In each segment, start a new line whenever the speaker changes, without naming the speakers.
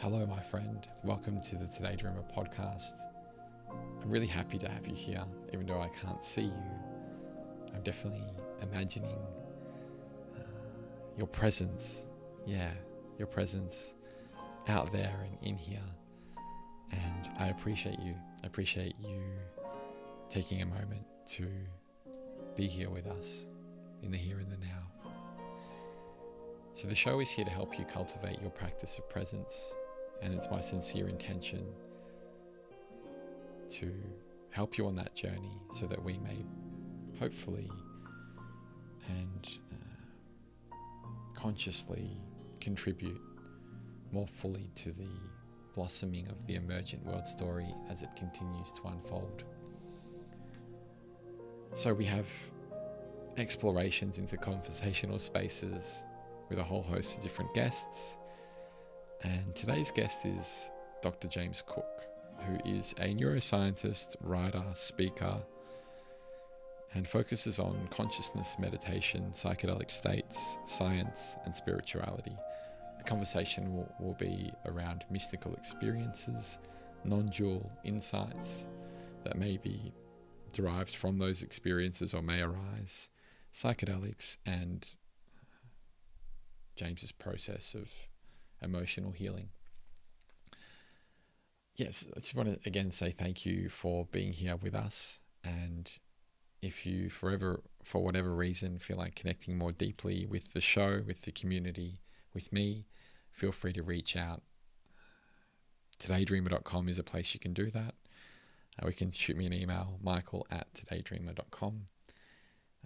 Hello, my friend. Welcome to the Today Dreamer podcast. I'm really happy to have you here, even though I can't see you. I'm definitely imagining your presence. Yeah, your presence out there and in here. And I appreciate you. I appreciate you taking a moment to be here with us in the here and the now. So the show is here to help you cultivate your practice of presence, and it's my sincere intention to help you on that journey so that we may hopefully and consciously contribute more fully to the blossoming of the emergent world story as it continues to unfold. So we have explorations into conversational spaces with a whole host of different guests, and today's guest is Dr. James Cooke, who is a neuroscientist, writer, speaker, and focuses on consciousness, meditation, psychedelic states, science, and spirituality. The conversation will be around mystical experiences, non-dual insights that may be derived from those experiences or may arise, psychedelics, and James's process of emotional healing. Yes, I just want to again say thank you for being here with us. And if you for whatever reason, feel like connecting more deeply with the show, with the community, with me, feel free to reach out. Todaydreamer.com is a place you can do that. We can shoot me an email, michael@todaydreamer.com.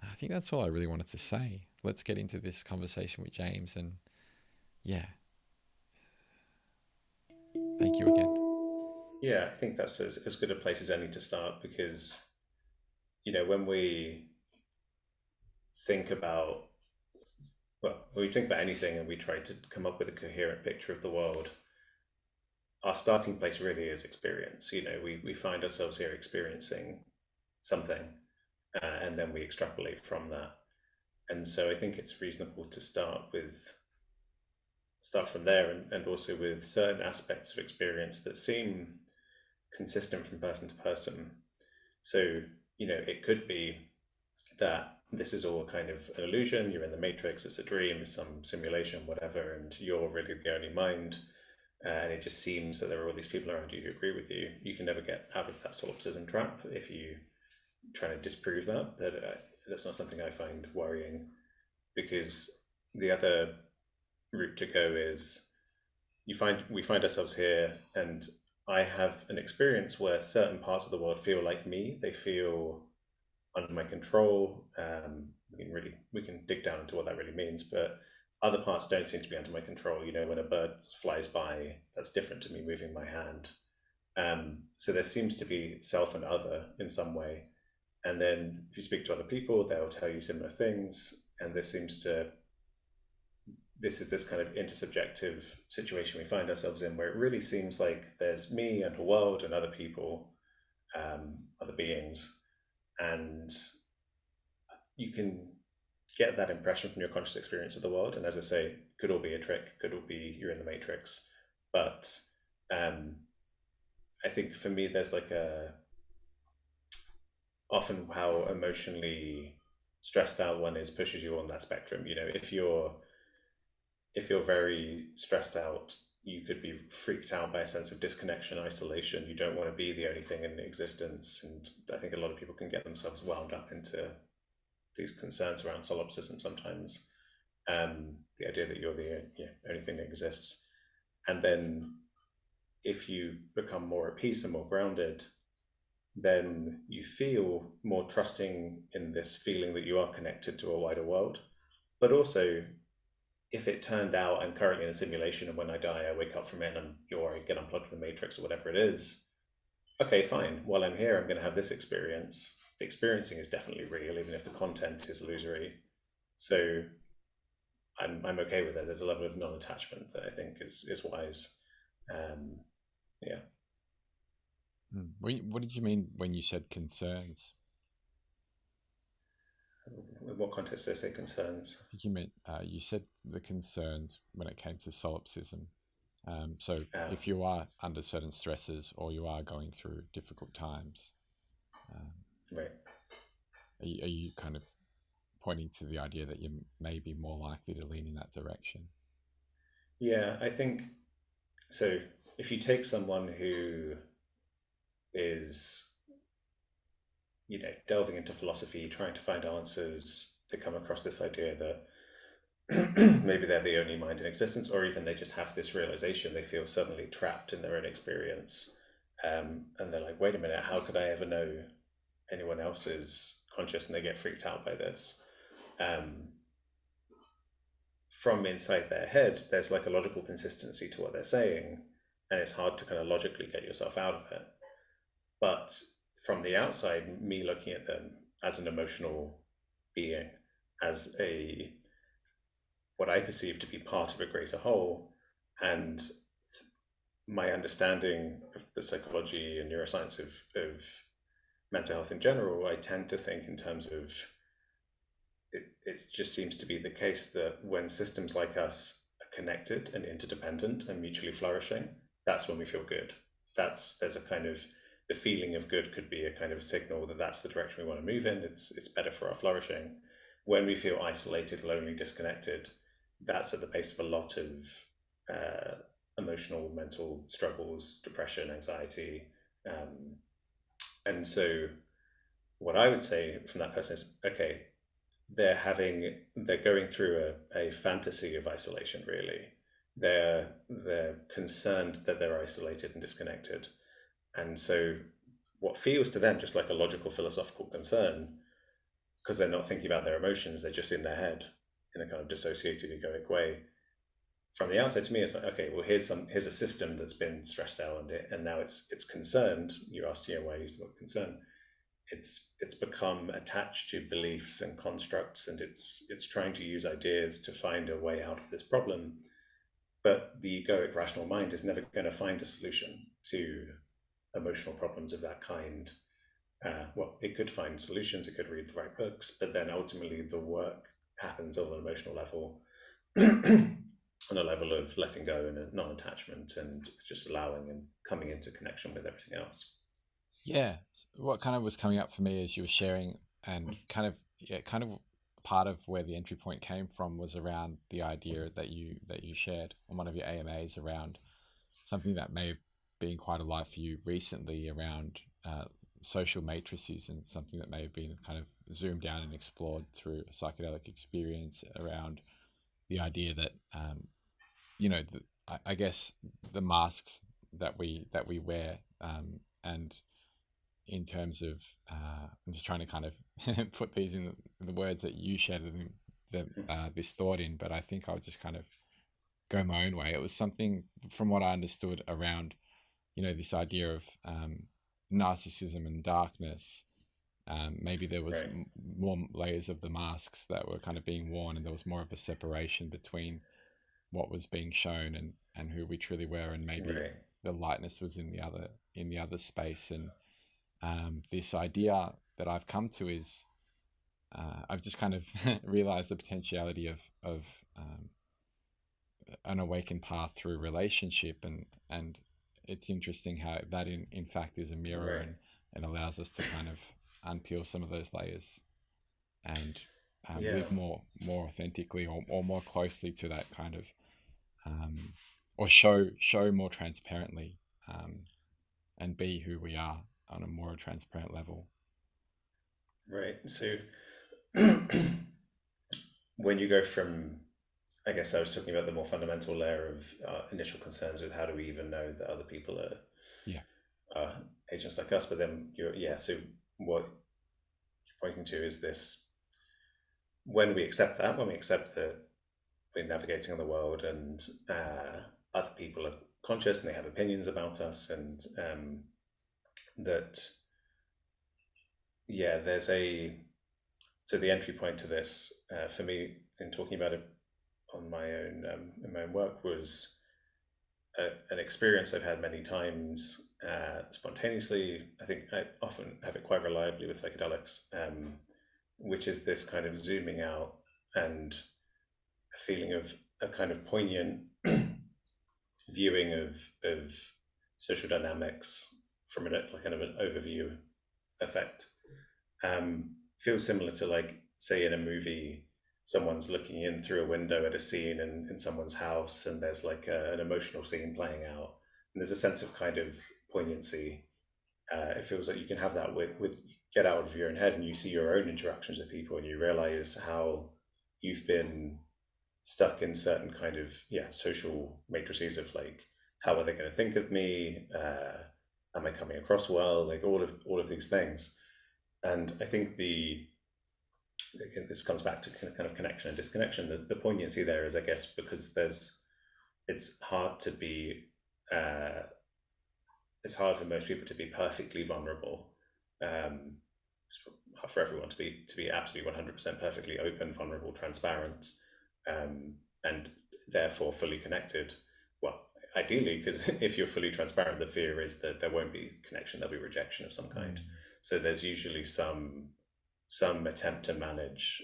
I think that's all I really wanted to say. Let's get into this conversation with James, and yeah, thank you again.
Yeah, I think that's as good a place as any to start because, when we think about, when we think about anything and we try to come up with a coherent picture of the world, our starting place really is experience. We find ourselves here experiencing something, and then we extrapolate from that. And so I think it's reasonable to start from there and also with certain aspects of experience that seem consistent from person to person. So, it could be that this is all kind of an illusion, you're in the matrix, it's a dream, it's some simulation, whatever, and you're really the only mind. And it just seems that there are all these people around you who agree with you. You can never get out of that solipsism trap if you try to disprove that. But that's not something I find worrying, because the other route to go is we find ourselves here, and I have an experience where certain parts of the world feel like me. They feel under my control. We can dig down into what that really means, but other parts don't seem to be under my control. When a bird flies by, that's different to me moving my hand. So there seems to be self and other in some way. And then if you speak to other people, they'll tell you similar things. And this is this kind of intersubjective situation we find ourselves in, where it really seems like there's me and a world and other people, other beings, and you can get that impression from your conscious experience of the world. And as I say, could all be a trick, could all be you're in the matrix. But I think for me, there's like often how emotionally stressed out one is pushes you on that spectrum. If you're very stressed out, you could be freaked out by a sense of disconnection, isolation. You don't want to be the only thing in existence. And I think a lot of people can get themselves wound up into these concerns around solipsism sometimes. The idea that you're the only thing that exists. And then if you become more at peace and more grounded, then you feel more trusting in this feeling that you are connected to a wider world. But also, if it turned out I'm currently in a simulation and when I die, I wake up from it and I get unplugged from the matrix or whatever it is, okay, fine. While I'm here, I'm going to have this experience. The experiencing is definitely real, even if the content is illusory. So I'm okay with it. There's a level of non-attachment that I think is wise. Um, yeah.
What did you mean when you said concerns?
In what context do I say concerns?
I think you meant you said the concerns when it came to solipsism. So
Ah,
if you are under certain stresses or you are going through difficult times, um,
right.
are you kind of pointing to the idea that you may be more likely to lean in that direction?
Yeah, I think so. If you take someone who is, delving into philosophy, trying to find answers, they come across this idea that maybe they're the only mind in existence, or even they just have this realization, they feel suddenly trapped in their own experience. And they're like, wait a minute, how could I ever know anyone else is conscious? And they get freaked out by this. Um, from inside their head, there's like a logical consistency to what they're saying, and it's hard to kind of logically get yourself out of it. But from the outside, me looking at them as an emotional being, as a what I perceive to be part of a greater whole, and my understanding of the psychology and neuroscience of mental health in general, I tend to think in terms of it just seems to be the case that when systems like us are connected and interdependent and mutually flourishing, that's when we feel good. There's a kind of the feeling of good could be a kind of signal that that's the direction we want to move in. It's better for our flourishing. When we feel isolated, lonely, disconnected, that's at the base of a lot of uh, emotional, mental struggles, depression, anxiety, um, and so what I would say from that person is, okay, they're going through a fantasy of isolation, really. They're concerned that they're isolated and disconnected, and so what feels to them just like a logical philosophical concern, because they're not thinking about their emotions, they're just in their head in a kind of dissociated egoic way. From the outside, to me, it's like, okay, well, here's a system that's been stressed out, and now it's concerned. You asked, why you use the word concern. It's become attached to beliefs and constructs, and it's trying to use ideas to find a way out of this problem. But the egoic rational mind is never going to find a solution to emotional problems of that kind. Well, it could find solutions, it could read the right books, but then ultimately the work happens on an emotional level, on a level of letting go and a non-attachment and just allowing and coming into connection with everything else.
Yeah. What kind of was coming up for me as you were sharing, and kind of, yeah, kind of part of where the entry point came from was around the idea that you shared on one of your AMAs around something that may have been quite alive for you recently around social matrices, and something that may have been kind of zoomed down and explored through a psychedelic experience around the idea that I guess the masks that we wear, and in terms of I'm just trying to kind of put these in the words that you shared this thought in, but I think I'll just kind of go my own way. It was something from what I understood around this idea of narcissism and darkness. Maybe there was
Right,
more layers of the masks that were kind of being worn, and there was more of a separation between what was being shown and who we truly were, and maybe
right,
the lightness was in the other space. And this idea that I've come to is I've just kind of realized the potentiality of um, an awakened path through relationship, and it's interesting how that in fact is a mirror,
right.
and allows us to kind of unpeel some of those layers and
Yeah,
live more authentically, or more closely to that kind of um, or show more transparently, um, and be who we are on a more transparent level.
right. So when you go from, I guess I was talking about the more fundamental layer of initial concerns with how do we even know that other people
Yeah,
are agents like us, but then yeah, so what you're pointing to is this when we accept that, when we accept that we're navigating in the world and other people are conscious and they have opinions about us, and that, yeah, there's a, so the entry point to this for me in talking about it on my own in my own work was an experience I've had many times spontaneously. I think I often have it quite reliably with psychedelics, which is this kind of zooming out and a feeling of a kind of poignant viewing of social dynamics from like kind of an overview effect feels similar to, like, say in a movie, someone's looking in through a window at a scene in someone's house, and there's like an emotional scene playing out, and there's a sense of kind of poignancy. It feels like you can have that with get out of your own head and you see your own interactions with people, and you realize how you've been stuck in certain kind of social matrices of, like, how are they going to think of me, am I coming across well, like all of these things. And I think again, this comes back to kind of connection and disconnection. The poignancy there is, I guess, because it's hard to be it's hard for most people to be perfectly vulnerable. It's hard for everyone to be absolutely 100% perfectly open, vulnerable, transparent, and therefore fully connected. Well, ideally, because if you're fully transparent, the fear is that there won't be connection, there'll be rejection of some kind. So there's usually some attempt to manage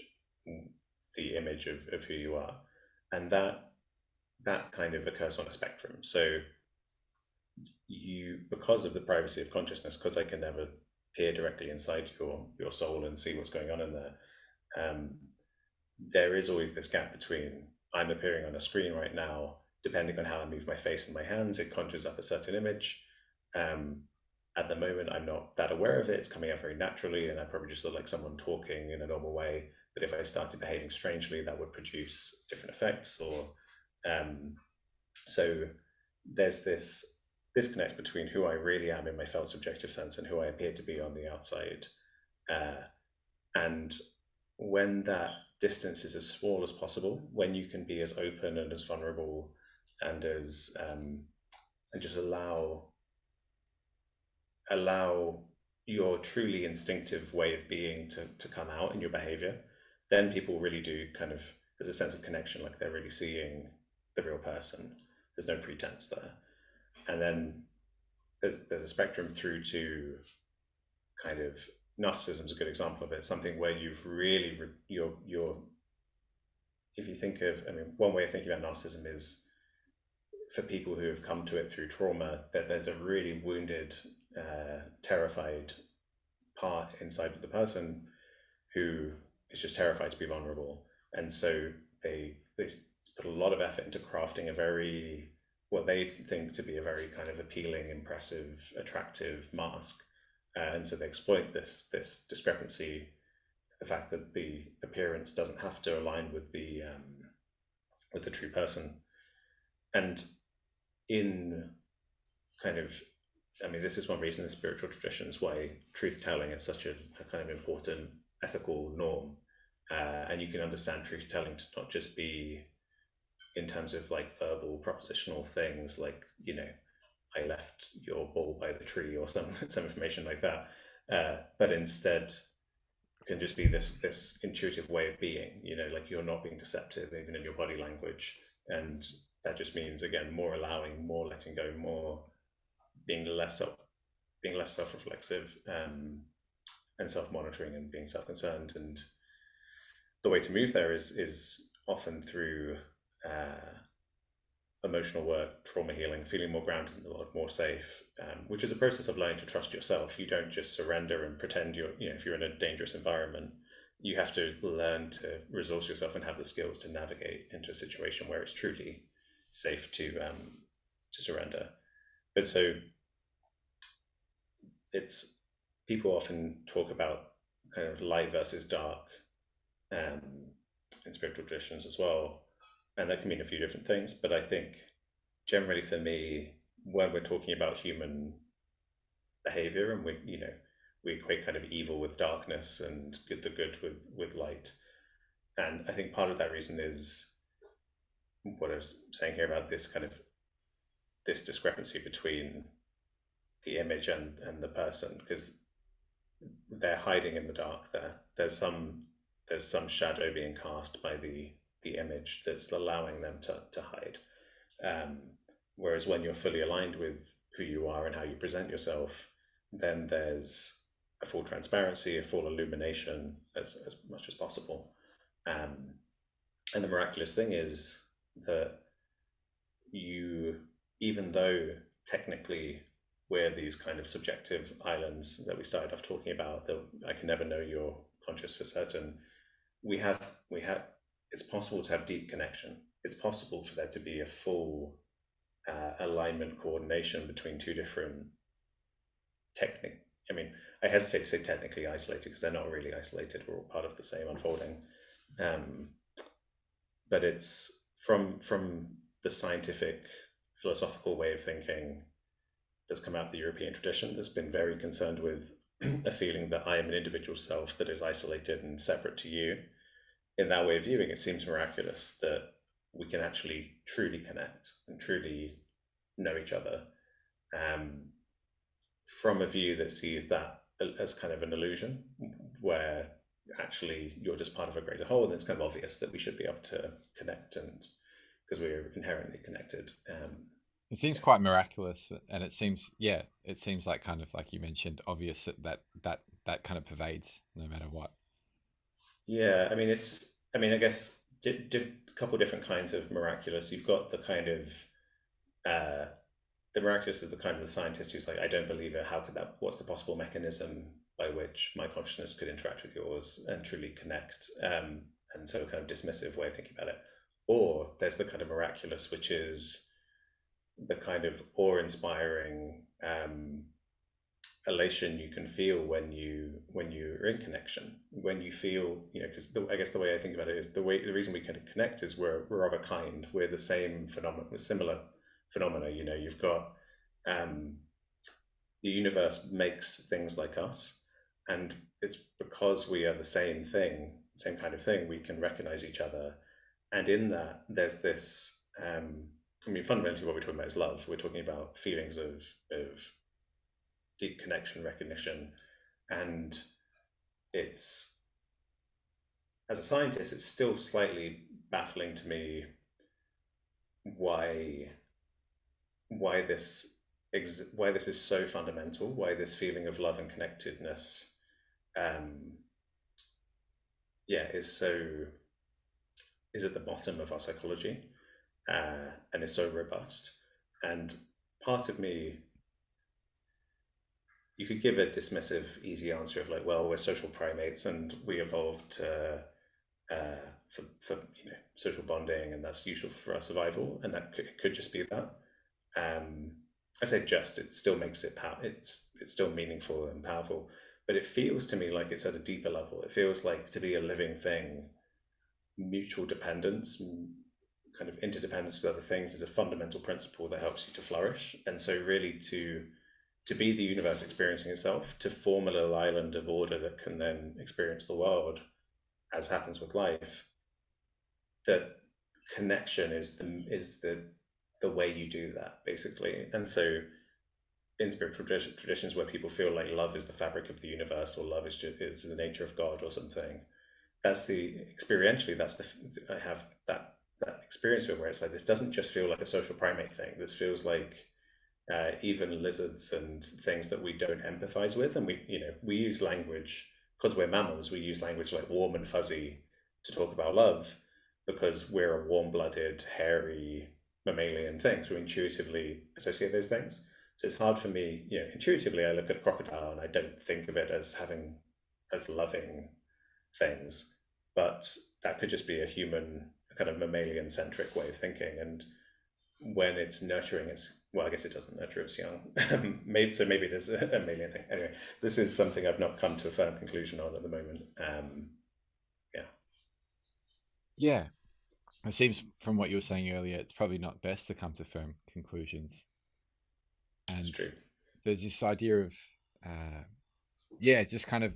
the image of who you are, and that kind of occurs on a spectrum. So because of the privacy of consciousness, because I can never peer directly inside your soul and see what's going on in there, there is always this gap between I'm appearing on a screen right now. Depending on how I move my face and my hands, it conjures up a certain image. At the moment, I'm not that aware of it. It's coming out very naturally, and I probably just look like someone talking in a normal way. But if I started behaving strangely, that would produce different effects. Or so there's this disconnect between who I really am in my felt subjective sense and who I appear to be on the outside. And when that distance is as small as possible, when you can be as open and as vulnerable and as and just allow your truly instinctive way of being to come out in your behavior, then people really do kind of, there's a sense of connection, like they're really seeing the real person. There's no pretense there. And then there's a spectrum through to kind of narcissism is a good example of it. Something where you've really you're if you think of, I mean, one way of thinking about narcissism is for people who have come to it through trauma, that there's a really wounded, terrified part inside of the person who is just terrified to be vulnerable, and so they put a lot of effort into crafting a very, what they think to be a very kind of appealing, impressive, attractive mask, and so they exploit this discrepancy, the fact that the appearance doesn't have to align with the true person. And in kind of, I mean, this is one reason in spiritual traditions why truth telling is such a kind of important ethical norm. And you can understand truth telling to not just be in terms of like verbal propositional things like, I left your ball by the tree or some information like that, but instead can just be this intuitive way of being, like you're not being deceptive even in your body language. And that just means, again, more allowing, more letting go, more being less self-reflexive, and self-monitoring and being self-concerned. And the way to move there is often through emotional work, trauma healing, feeling more grounded and a lot more safe, which is a process of learning to trust yourself. You don't just surrender and pretend if you're in a dangerous environment, you have to learn to resource yourself and have the skills to navigate into a situation where it's truly safe to surrender. But so it's, people often talk about kind of light versus dark in spiritual traditions as well. And that can mean a few different things. But I think generally for me, when we're talking about human behavior and we equate kind of evil with darkness and the good with light. And I think part of that reason is what I was saying here about this kind of this discrepancy between the image and the person, because they're hiding in the dark there. There's some shadow being cast by the image that's allowing them to hide. Whereas when you're fully aligned with who you are and how you present yourself, then there's a full transparency, a full illumination as much as possible. And the miraculous thing is that you even though technically we're these kind of subjective islands that we started off talking about, that I can never know you're conscious for certain, we have it's possible to have deep connection. It's possible for there to be a full alignment, coordination between two different technic. I mean, I hesitate to say technically isolated because they're not really isolated. We're all part of the same unfolding. Um, but it's from the scientific, philosophical way of thinking that's come out of the European tradition that's been very concerned with a feeling that I am an individual self that is isolated and separate to you. In that way of viewing, it seems miraculous that we can actually truly connect and truly know each other, um, from a view that sees that as kind of an illusion, where actually you're just part of a greater whole, and it's kind of obvious that we should be able to connect, and because we're inherently connected.
It seems
Yeah,
quite miraculous, and it seems like kind of like you mentioned, obvious that kind of pervades no matter what.
yeah. I mean, it's. I mean, I guess a couple different kinds of miraculous. You've got the kind of uh, the miraculous is the kind of the scientist who's like, I don't believe it. How could that? What's the possible mechanism by which my consciousness could interact with yours and truly connect? And so, kind of dismissive way of thinking about it. Or there's the kind of miraculous, which is the kind of awe-inspiring elation you can feel when you're in connection, when you feel, because I guess the way I think about it is the reason we can connect is we're of a kind, we're the same phenomenon, we're similar phenomena. You've got um, the universe makes things like us, and it's because we are the same thing, same kind of thing, we can recognize each other. And in that, there's this. I mean, fundamentally, what we're talking about is love. We're talking about feelings of deep connection, recognition, and it's, as a scientist, it's still slightly baffling to me why why this why this is so fundamental, why this feeling of love and connectedness, um, yeah, is at the bottom of our psychology, and is so robust. And part of me, you could give a dismissive, easy answer of like, well, we're social primates and we evolved to, for social bonding, and that's useful for our survival, and that could just be that. Um, I say just, it still makes it it's still meaningful and powerful, but it feels to me like it's at a deeper level. It feels like, to be a living thing, mutual dependence, kind of interdependence with other things, is a fundamental principle that helps you to flourish. And so, really, to be the universe experiencing itself, to form a little island of order that can then experience the world, as happens with life, that connection is the way you do that, basically. And so, in spiritual traditions where people feel like love is the fabric of the universe, or love is the nature of God or something, that's the experientially, that's the I have that experience of it, where it's like, this doesn't just feel like a social primate thing. This feels like, even lizards and things that we don't empathize with, and we use language, because we're mammals. We use language like warm and fuzzy to talk about love, because we're a warm-blooded, hairy mammalian thing, so we intuitively associate those things. So it's hard for me, intuitively, I look at a crocodile and I don't think of it as having, as loving things, but that could just be a human, a kind of mammalian centric way of thinking. And when it's nurturing, it's, well, I guess it doesn't nurture its young. Maybe it is a mammalian thing. Anyway, this is something I've not come to a firm conclusion on at the moment. Yeah,
Yeah, it seems from what you were saying earlier, it's probably not best to come to firm conclusions.
it's
And
true.
there's this idea of, uh, yeah, just kind of,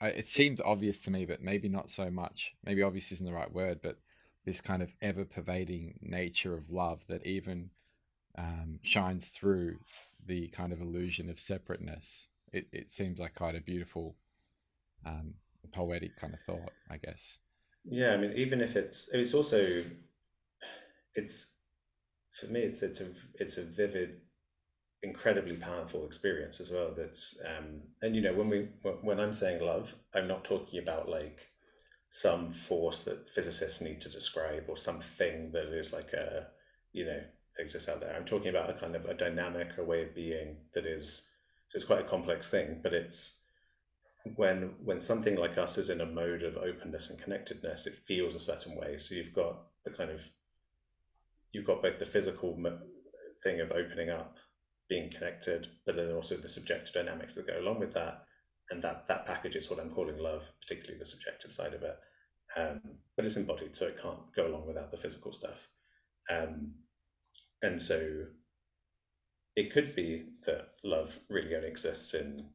it seemed obvious to me, but maybe not so much. Maybe obvious isn't the right word, but this kind of ever pervading nature of love that even shines through the kind of illusion of separateness. It seems like quite a beautiful, um, poetic kind of thought, I guess.
Yeah, I mean, even if it's also, it's, for me, it's a vivid, incredibly powerful experience as well. That's and when I'm saying love, I'm not talking about like some force that physicists need to describe, or something that is like a, you know exists out there. I'm talking about a kind of a dynamic, a way of being that is, so it's quite a complex thing, but it's when something like us is in a mode of openness and connectedness, it feels a certain way. So you've got both the physical thing of opening up, being connected, but then also the subjective dynamics that go along with that. And that package is what I'm calling love, particularly the subjective side of it. But it's embodied, so it can't go along without the physical stuff. Um, and so it could be that love really only exists in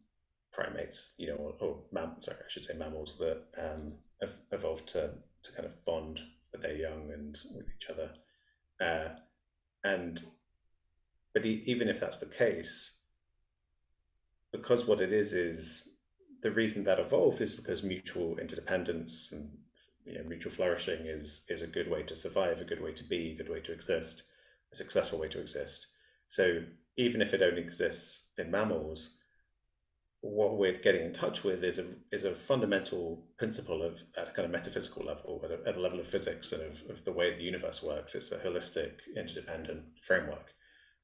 primates, or sorry, I should say mammals that have evolved to kind of bond with their young and with each other. Uh, and but even if that's the case, because what it is the reason that evolved is because mutual interdependence and mutual flourishing is a good way to survive, a good way to be, a good way to exist, a successful way to exist. So even if it only exists in mammals, what we're getting in touch with is a fundamental principle at a kind of metaphysical level, at the level of physics and of the way the universe works. It's a holistic, interdependent framework.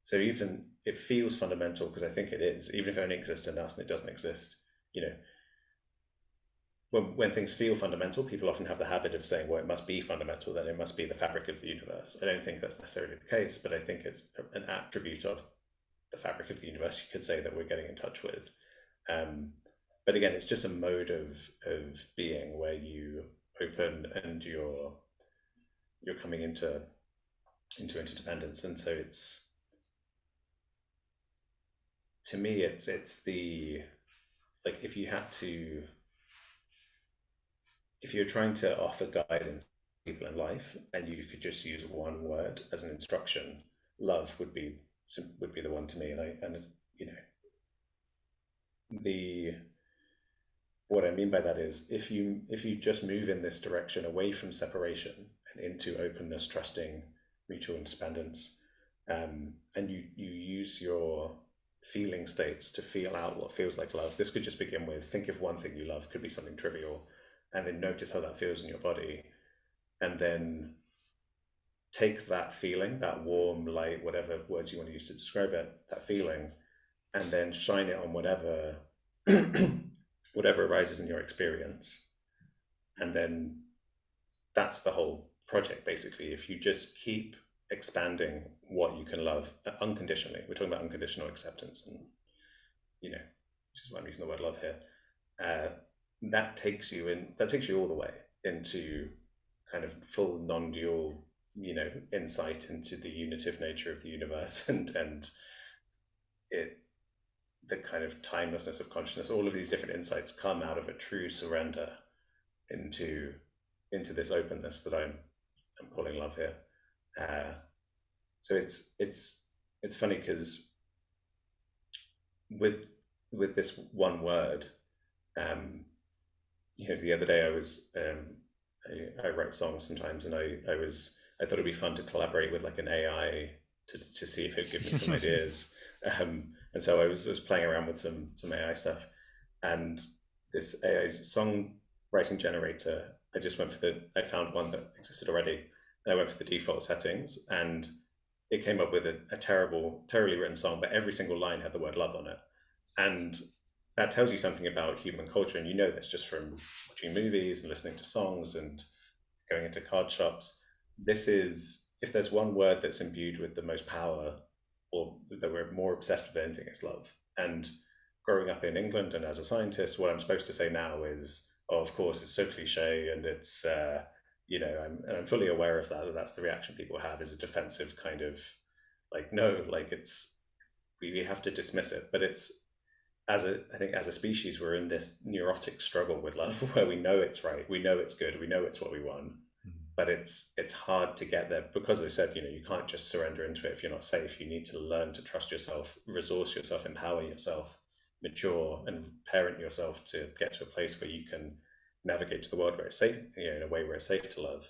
So even it feels fundamental because I think it is, even if it only exists in us and it doesn't exist, when things feel fundamental, people often have the habit of saying, well, it must be fundamental, then it must be the fabric of the universe. I don't think that's necessarily the case, but I think it's an attribute of the fabric of the universe, you could say, that we're getting in touch with. But again, it's just a mode of being where you open and you're coming into interdependence. And so it's, to me, it's the, like, if you're trying to offer guidance to people in life and you could just use one word as an instruction, love would be the one to me. And the what I mean by that is if you just move in this direction away from separation and into openness, trusting, mutual independence, and you use your feeling states to feel out what feels like love. This could just begin with, think of one thing you love, could be something trivial, and then notice how that feels in your body, and then take that feeling, that warm, light, whatever words you want to use to describe it, that feeling, and then shine it on whatever whatever arises in your experience. And then that's the whole project, basically. If you just keep expanding what you can love unconditionally, we're talking about unconditional acceptance, and which is why I'm using the word love here. That takes you all the way into kind of full non-dual, insight into the unitive nature of the universe and the kind of timelessness of consciousness. All of these different insights come out of a true surrender into this openness that I'm calling love here. So it's funny because with this one word, the other day I write songs sometimes, and I thought it'd be fun to collaborate with like an AI to see if it'd give me some ideas. And so I was playing around with some AI stuff, and this AI songwriting generator, I found one that existed already, and I went for the default settings, and it came up with a terribly written song, but every single line had the word love on it. And that tells you something about human culture, and this just from watching movies and listening to songs and going into card shops. This is, if there's one word that's imbued with the most power, or that we're more obsessed with anything, it's love. And growing up in England and as a scientist, what I'm supposed to say now is, oh, of course, it's so cliche, and it's I'm fully aware of that that's the reaction people have, is a defensive kind of like, no, like we have to dismiss it. But it's, I think as a species, we're in this neurotic struggle with love where we know it's right, we know it's good, we know it's what we want, but it's hard to get there because, as I said, you can't just surrender into it if you're not safe. You need to learn to trust yourself, resource yourself, empower yourself, mature and parent yourself to get to a place where you can navigate to the world where it's safe, in a way where it's safe to love.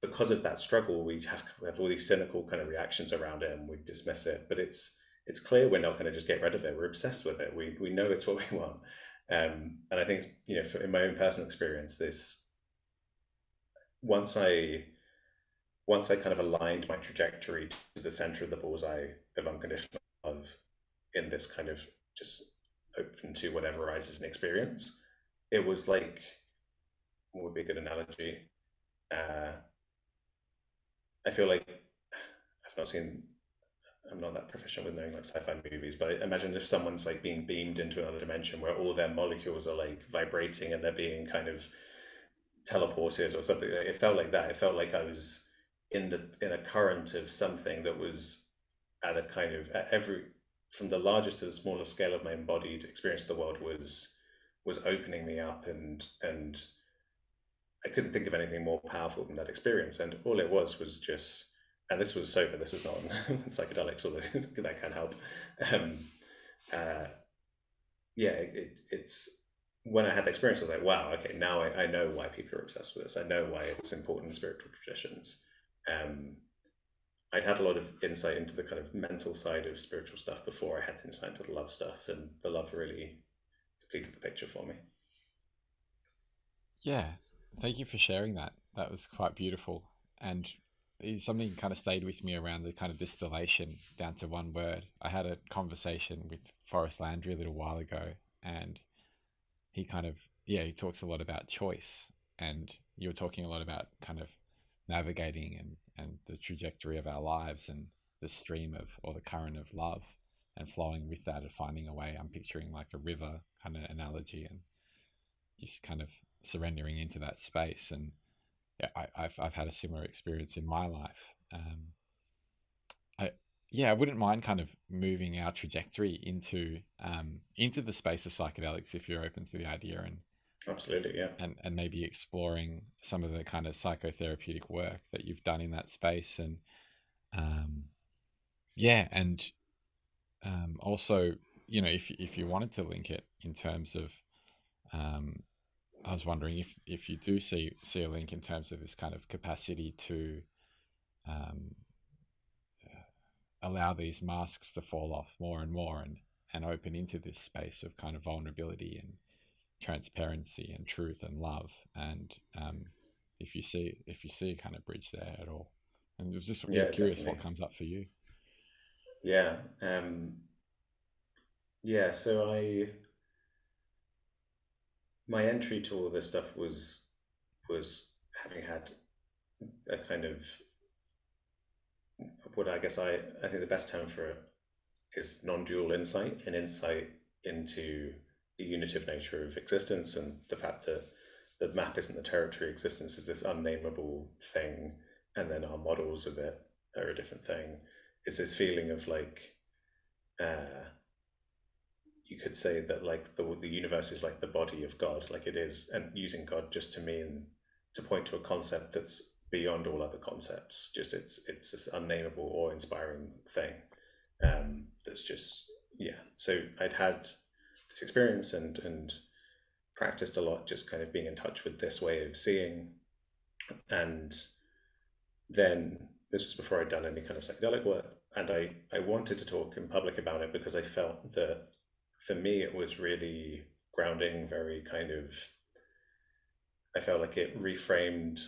Because of that struggle, we have all these cynical kind of reactions around it, and we dismiss it. But it's clear we're not going to just get rid of it. We're obsessed with it. We know it's what we want. And I think, in my own personal experience, once I once I kind of aligned my trajectory to the center of the bullseye of unconditional love in this kind of just open to whatever arises in experience, it was like, what would be a good analogy? Uh, I feel like I've not seen, I'm not that proficient with knowing like sci-fi movies, but I imagine if someone's like being beamed into another dimension where all their molecules are like vibrating and they're being kind of teleported or something. It felt like that. It felt like I was in a current of something that was at a kind of at every from the largest to the smallest scale of my embodied experience of the world was opening me up, and I couldn't think of anything more powerful than that experience. And all it was just, and this was sober. This is not psychedelics, although that can help. Um, uh, yeah, it's when I had the experience, I was like, wow, okay, now I know why people are obsessed with this. I know why it's important in spiritual traditions. Um, I'd had a lot of insight into the kind of mental side of spiritual stuff before I had the insight into the love stuff, and the love really completed the picture for me.
Yeah, thank you for sharing that. That was quite beautiful. And something kind of stayed with me around the kind of distillation down to one word. I had a conversation with Forrest Landry a little while ago, and he kind of, yeah, he talks a lot about choice. And you were talking a lot about kind of navigating and the trajectory of our lives and the stream of, or the current of love and flowing with that and finding a way. I'm picturing like a river kind of analogy and just kind of surrendering into that space. And yeah, I've had a similar experience in my life. I Yeah, I wouldn't mind kind of moving our trajectory into the space of psychedelics if you're open to the idea,
Absolutely, yeah,
and maybe exploring some of the kind of psychotherapeutic work that you've done in that space. And um, yeah, and also, if you wanted to link it in terms of um, I was wondering if you do see a link in terms of this kind of capacity to um, allow these masks to fall off more and more and open into this space of kind of vulnerability and transparency and truth and love. And if you see a kind of bridge there at all, and it was just, yeah,
yeah,
curious
definitely,
what comes up for you.
yeah, yeah. So my entry to all this stuff was having had a kind of what I think the best term for it is non-dual insight, an insight into the unitive nature of existence and the fact that the map isn't the territory. Existence is this unnameable thing, and then our models of it are a different thing. It's this feeling of like uh, you could say that like the universe is like the body of God, like it is, and using God just to mean to point to a concept that's beyond all other concepts. Just it's this unnameable or inspiring thing that's just yeah. So I'd had this experience and practiced a lot, just kind of being in touch with this way of seeing, and then this was before I'd done any kind of psychedelic work, and I wanted to talk in public about it because I felt that for me it was really grounding, very kind of I felt like it reframed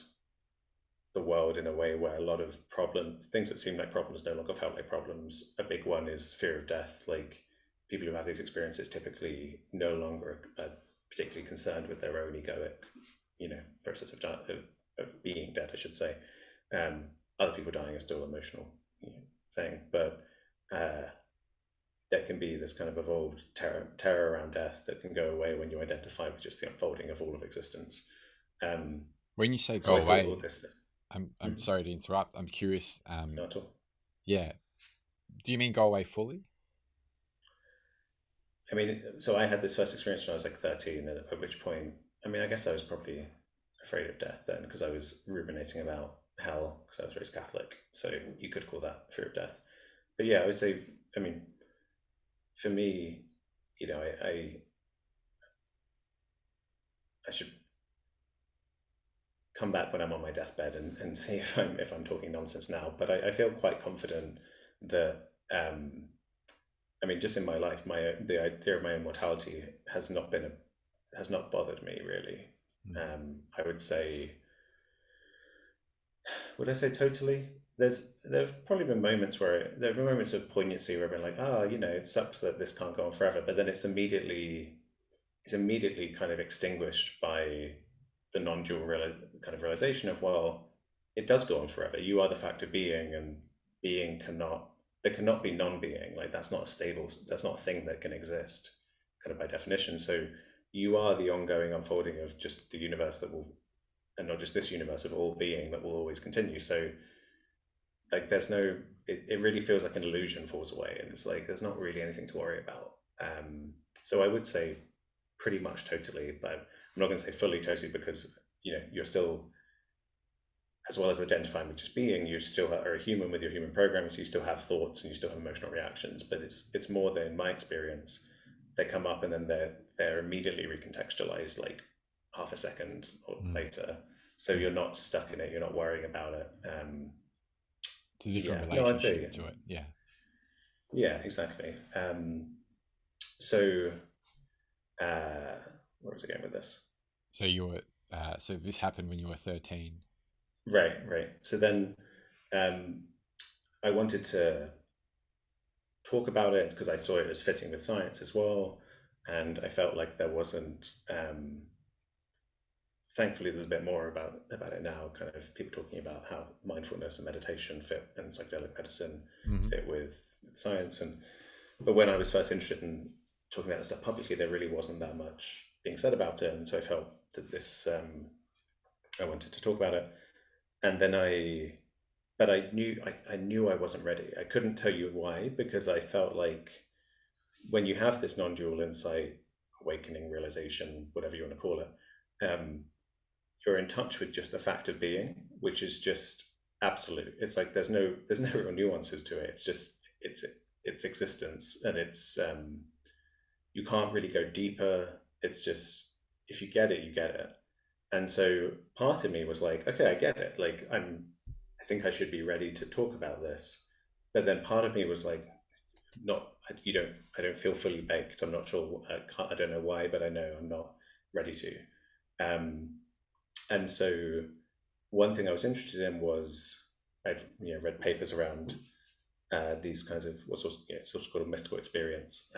the world in a way where a lot of problems, things that seemed like problems, no longer felt like problems. A big one is fear of death. Like people who have these experiences typically no longer are particularly concerned with their own egoic, process of being dead, I should say. Um, Other people dying is still an emotional thing, but uh, there can be this kind of evolved terror around death that can go away when you identify with just the unfolding of all of existence. Um,
When you say
so
go
I thought all
away,
this.
I'm sorry to interrupt. I'm curious.
Not at all.
Yeah, do you mean go away fully?
I mean, so I had this first experience when I was like 13, at which point, I mean, I guess I was probably afraid of death then because I was ruminating about hell because I was raised Catholic. So you could call that fear of death. But yeah, I would say, I mean, for me, I should come back when I'm on my deathbed and see if I'm talking nonsense now. But I feel quite confident that I mean, just in my life, the idea of my own mortality has not bothered me really.
Mm.
I would say would I say totally? There've probably been moments where there have been moments of poignancy where I've been like, oh, it sucks that this can't go on forever, but then it's immediately kind of extinguished by the non-dual kind of realization of, well, it does go on forever. You are the fact of being, and being cannot there cannot be non-being. Like that's not a thing that can exist, kind of by definition. So you are the ongoing unfolding of just the universe that will, and not just this universe, of all being that will always continue. So like there's no it really feels like an illusion falls away, and it's like there's not really anything to worry about. So I would say pretty much totally, but I'm not going to say fully totally, because you're still, as well as identifying with just being, you still are a human with your human programs. So you still have thoughts and you still have emotional reactions, but it's more than, in my experience, they come up and then they're immediately recontextualized like half a second or
Mm.
later. So you're not stuck in it. You're not worrying about it.
It's a different
Yeah, no, I'd
relationship
say
to it. Yeah.
yeah, exactly. So uh, where was I going with this?
So you were. So this happened when you were 13.
Right, right. So then um, I wanted to talk about it because I saw it as fitting with science as well, and I felt like there wasn't. Thankfully, there's a bit more about it now. Kind of people talking about how mindfulness and meditation fit, and psychedelic medicine
Mm-hmm.
fit with science. And but when I was first interested in talking about this stuff publicly, there really wasn't that much being said about it, and so I felt that this I wanted to talk about it. And then but I knew I wasn't ready. I couldn't tell you why, because I felt like when you have this non-dual insight, awakening, realization, whatever you want to call it, you're in touch with just the fact of being, which is just absolute. It's like there's no real nuances to it. It's just it's existence, and it's you can't really go deeper. It's just, if you get it, you get it. And so part of me was like, okay, I get it. Like I think I should be ready to talk about this. But then part of me was like, not, I don't feel fully baked. I'm not sure. I don't know why, but I know I'm not ready to. Um, and so one thing I was interested in was I'd read papers around these kinds of what's also, sort of called a mystical experience,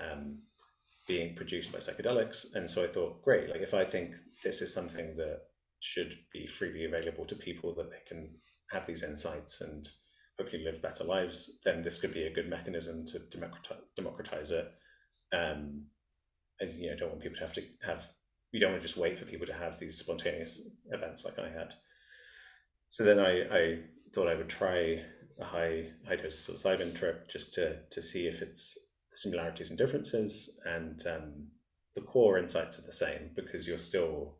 being produced by psychedelics. And so I thought, great, like if I think this is something that should be freely available to people, that they can have these insights and hopefully live better lives, then this could be a good mechanism to democratize it. And don't want people to have you don't want to just wait for people to have these spontaneous events like I had. So then I thought I would try a high dose psilocybin trip just to see if it's similarities and differences, and the core insights are the same, because you're still,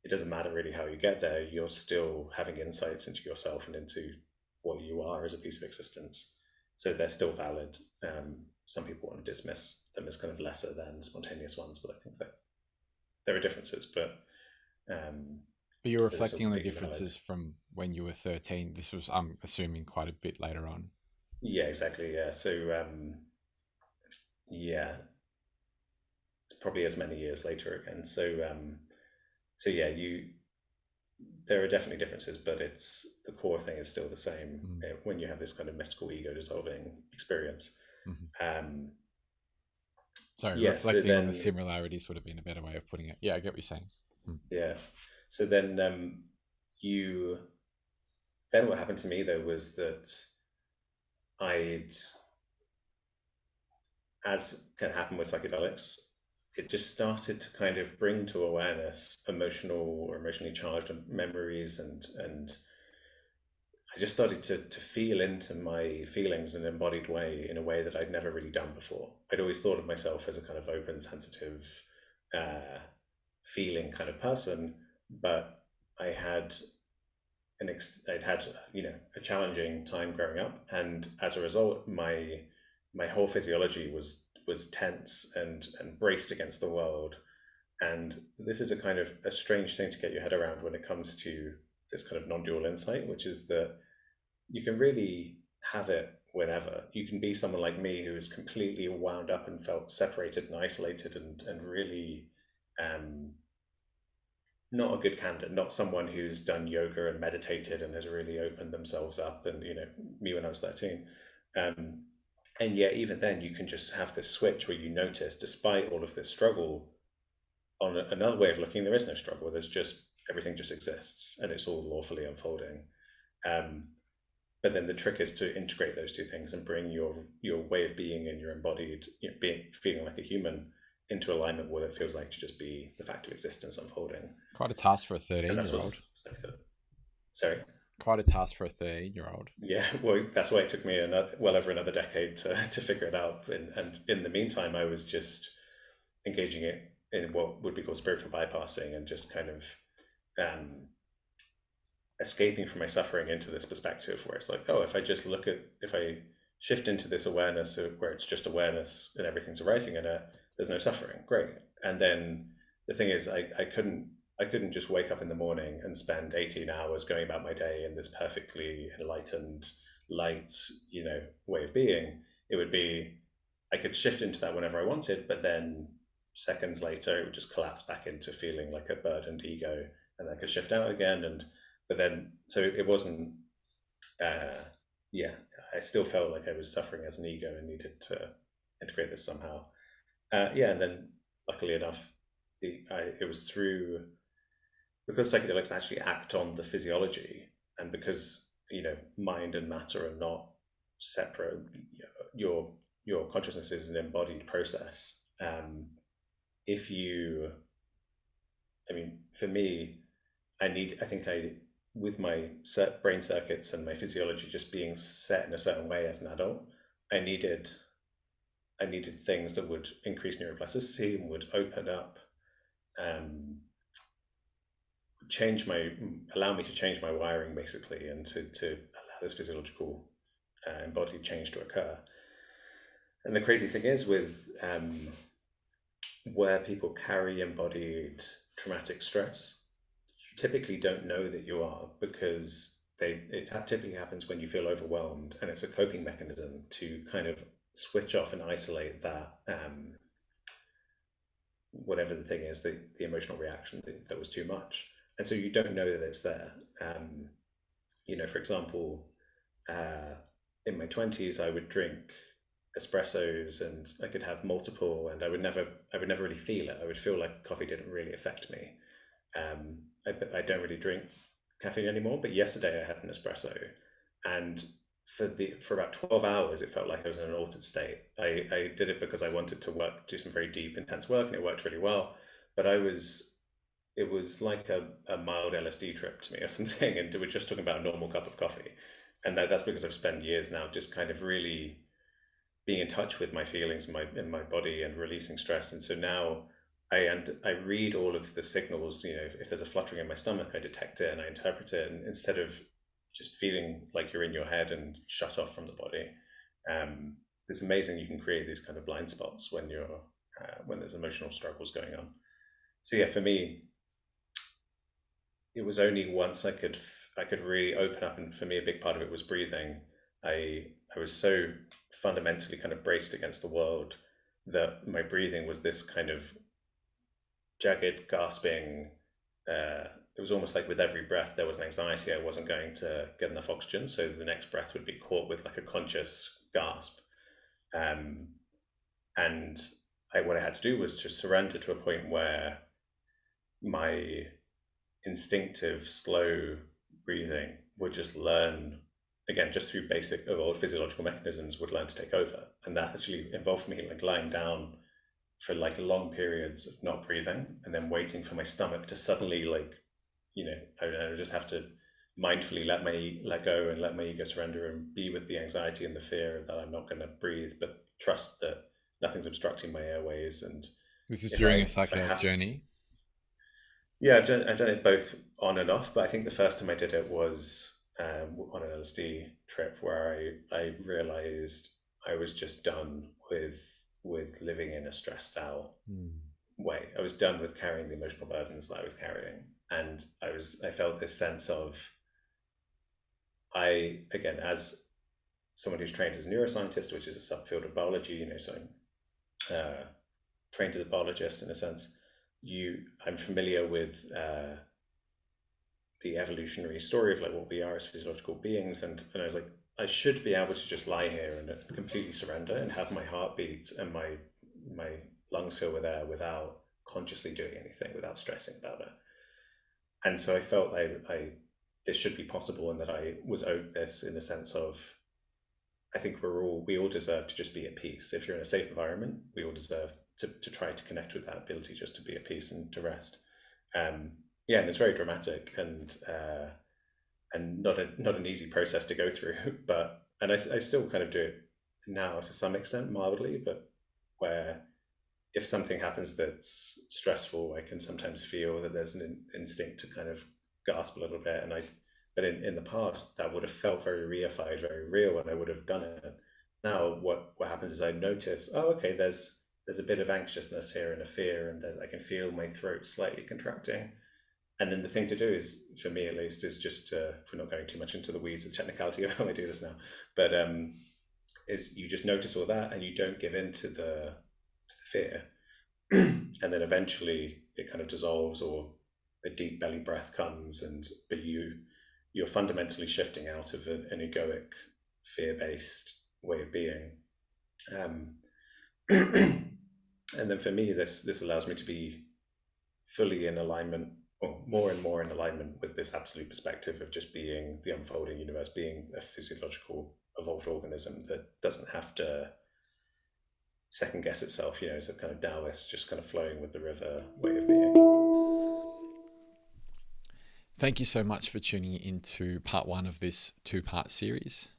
it doesn't matter really how you get there, you're still having insights into yourself and into what you are as a piece of existence. So they're still valid. Some people want to dismiss them as kind of lesser than spontaneous ones, but I think that there are differences, um,
But you're
but they're still
reflecting on the
completely valid.
differences from when you were 13. This was, I'm assuming, quite a bit later on.
Yeah, exactly. Yeah. So yeah, probably as many years later again. So yeah, there are definitely differences, but it's the core thing is still the same
Mm.
when you have this kind of mystical ego dissolving experience.
Mm-hmm.
Um,
Sorry,
yeah. So
reflecting on the
then
similarities would have been a better way of putting it. Yeah, I get what you're saying. Mm.
yeah. So then you then what happened to me though was that I'd, as can happen with psychedelics, it just started to kind of bring to awareness emotional or emotionally charged memories, and I just started to feel into my feelings in an embodied way, in a way that I'd never really done before. I'd always thought of myself as a kind of open, sensitive, uh, feeling kind of person, but I had I'd had a challenging time growing up, and as a result, my whole physiology was tense and braced against the world. And this is a kind of a strange thing to get your head around when it comes to this kind of non-dual insight, which is that you can really have it whenever. You can be someone like me who is completely wound up and felt separated and isolated and really um, not a good candidate, not someone who's done yoga and meditated and has really opened themselves up. And, me when I was 13. Um, and yet, even then, you can just have this switch where you notice, despite all of this struggle, on another way of looking, there is no struggle. There's just everything just exists and it's all lawfully unfolding. Um, but then the trick is to integrate those two things and bring your way of being and your embodied, being feeling like a human into alignment with what it feels like to just be the fact of existence unfolding.
Quite a task for a
And that's
13-year-old.
what's sorry.
Quite a task for a 13-year-old.
Yeah, well, that's why it took me well over another decade to figure it out. And in the meantime, I was just engaging it in what would be called spiritual bypassing and just kind of um, escaping from my suffering into this perspective where it's like, oh, if I shift into this awareness where it's just awareness and everything's arising in it, there's no suffering. Great. And then the thing is, I couldn't just wake up in the morning and spend 18 hours going about my day in this perfectly enlightened, light, way of being. It would be, I could shift into that whenever I wanted, but then seconds later, it would just collapse back into feeling like a burdened ego, and I could shift out again. But then, so it wasn't, yeah, I still felt like I was suffering as an ego and needed to integrate this somehow. Yeah, and then luckily enough, it was through, because psychedelics actually act on the physiology, and because mind and matter are not separate, your consciousness is an embodied process. If you, I mean, for me, I think with my brain circuits and my physiology just being set in a certain way as an adult, I needed things that would increase neuroplasticity and would open up, allow me to change my wiring basically, and to allow this physiological embodied change to occur. And the crazy thing is with where people carry embodied traumatic stress, you typically don't know that you are, because it typically happens when you feel overwhelmed, and it's a coping mechanism to kind of switch off and isolate that whatever the thing is, the emotional reaction that was too much. And so you don't know that it's there. For example, in my 20s, I would drink espressos and I could have multiple, and I would never really feel it. I would feel like coffee didn't really affect me. I don't really drink caffeine anymore, but yesterday I had an espresso, and for about 12 hours it felt like I was in an altered state. I did it because I wanted to do some very deep, intense work, and it worked really well. But it was like a mild LSD trip to me or something, and we're just talking about a normal cup of coffee. And that's because I've spent years now just kind of really being in touch with my feelings in my body and releasing stress. And so now I read all of the signals. If there's a fluttering in my stomach, I detect it and I interpret it, and instead of just feeling like you're in your head and shut off from the body. It's amazing you can create these kind of blind spots when there's emotional struggles going on. So yeah, for me, it was only once I could really open up, and for me, a big part of it was breathing. I was so fundamentally kind of braced against the world that my breathing was this kind of jagged, gasping. It was almost like with every breath there was an anxiety I wasn't going to get enough oxygen, so the next breath would be caught with like a conscious gasp. And what I had to do was to surrender to a point where my instinctive, slow breathing would just learn, again, just through basic old physiological mechanisms, would learn to take over. And that actually involved me like lying down for like long periods of not breathing, and then waiting for my stomach to suddenly I just have to mindfully let go and let my ego surrender and be with the anxiety and the fear that I'm not going to breathe, but trust that nothing's obstructing my airways. And
This is
if
during a
I
psychedelic
have,
journey.
yeah, I've done it both on and off, but I think the first time I did it was on an LSD trip where I realized I was just done with living in a stressed out way. I was done with carrying the emotional burdens that I was carrying, and I felt this sense of, again, as someone who's trained as a neuroscientist, which is a subfield of biology, so trained as a biologist in a sense, I'm familiar with the evolutionary story of like what we are as physiological beings, and I was like, I should be able to just lie here and completely surrender and have my heart beat and my lungs fill with air without consciously doing anything, without stressing about it. And so I felt I this should be possible, and that I was owed this in the sense of, I think we all deserve to just be at peace. If you're in a safe environment, we all deserve to try to connect with that ability just to be at peace and to rest. Um, yeah, and it's very dramatic and not an easy process to go through. But and I still kind of do it now to some extent, mildly. But where if something happens that's stressful, I can sometimes feel that there's an instinct to kind of gasp a little bit. But in the past, that would have felt very reified, very real, and I would have done it. Now, what happens is I notice, oh, okay, there's a bit of anxiousness here and a fear, and I can feel my throat slightly contracting. And then the thing to do is, for me at least, is just to, if we're not going too much into the weeds of technicality of how I do this now, but is you just notice all that and you don't give in to the fear. And then eventually it kind of dissolves, or a deep belly breath comes, and but you're fundamentally shifting out of an egoic, fear-based way of being. Um, and then for me, this allows me to be fully in alignment, or more and more in alignment with this absolute perspective of just being the unfolding universe, being a physiological evolved organism that doesn't have to second guess itself. It's a kind of Taoist, just kind of flowing with the river way of being.
Thank you so much for tuning into part 1 of this 2-part series.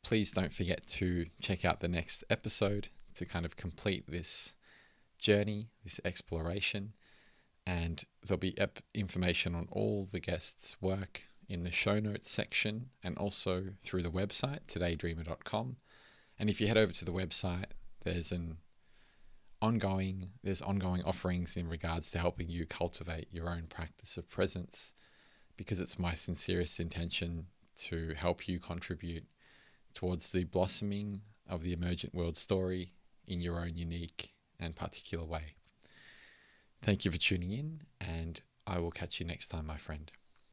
Please don't forget to check out the next episode to kind of complete this journey, this exploration. And there'll be information on all the guests' work in the show notes section, and also through the website, todaydreamer.com. And if you head over to the website, there's ongoing offerings in regards to helping you cultivate your own practice of presence, because it's my sincerest intention to help you contribute towards the blossoming of the emergent world story in your own unique and particular way. Thank you for tuning in, and I will catch you next time, my friend.